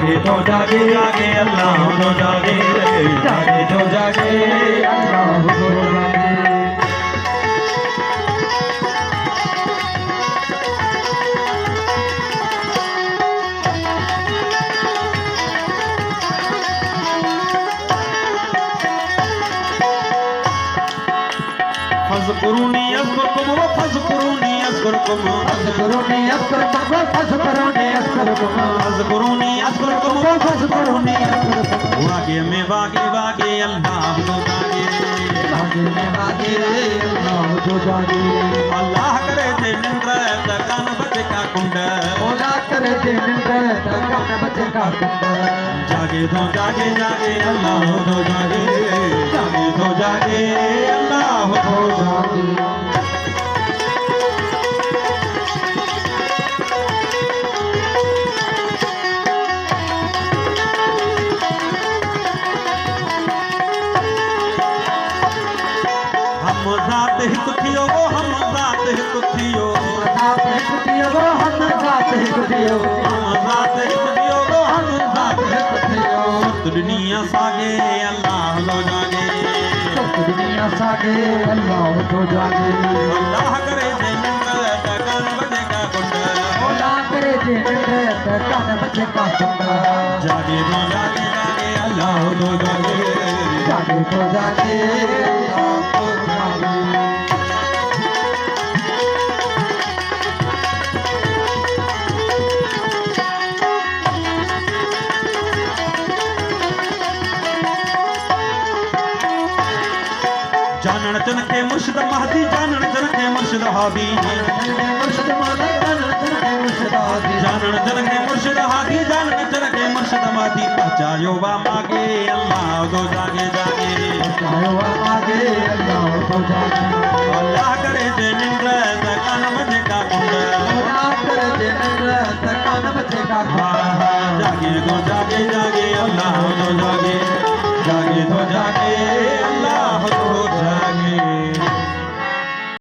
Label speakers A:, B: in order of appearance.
A: जागे तो जागे जागे अल्लाह तो जागे जागे तो जागे अल्लाह तो जागे फज़कुरूनी अज़कुरकुम फज़कुरूनी अज़कुरकुम
B: फज़कुरूनी अज़कुरकुम फज़कुरूनी अज़कुरकुम
A: फज़कुरूनी अज़कुरकुम फज़कुरूनी अज़कुरकुम वागे में वागे वागे अल्लाह तो जागे
B: वागे में वागे अल्लाह तो जागे
A: अल्लाह करे जे निंद्र तकान बचे का कुंड
B: ओला करे जे निंद्र तकान बचे का कुंड
A: जागे तो जागे जागे अल्लाह तो जागे जागे तो जागे अल्लाह तो जागे हम ज़ात हिकु थियो हम ज़ात हिकु थियो
B: ज़ात हिकु थियो हम ज़ात हिकु थियो
A: हम ज़ात हिकु थियो हम ज़ात
B: हिकु थियो
A: दुनिया सागे अल्लाह तो जागे
B: दुनिया सागे अल्लाह तो जागे
A: अल्लाह करे जे निंद्र तकान बचे का कुंड
B: ओला करे जे निंद्र तकान बचे का कुंड
A: जागे तो जागे जागे अल्लाह तो जागे
B: जागे तो जागे अल्लाह तो जागे
A: जानन जन के मुर्शिद महदी जानन जन के मुर्शिद हादी
B: मुर्शिद महदी
A: जानन जन के मुर्शिद हादी जानन जन के मुर्शिद महदी पहुंचायो वा मागे अल्लाह तो जागे जागे
B: पहुंचायो वा मागे अल्लाह तो जागे
A: अल्लाह करे जे निंद्र तकान बचे का कुंड
B: अल्लाह करे जे निंद्र तकान बचे का कुंड
A: जागे तो जागे जागे अल्लाह तो जागे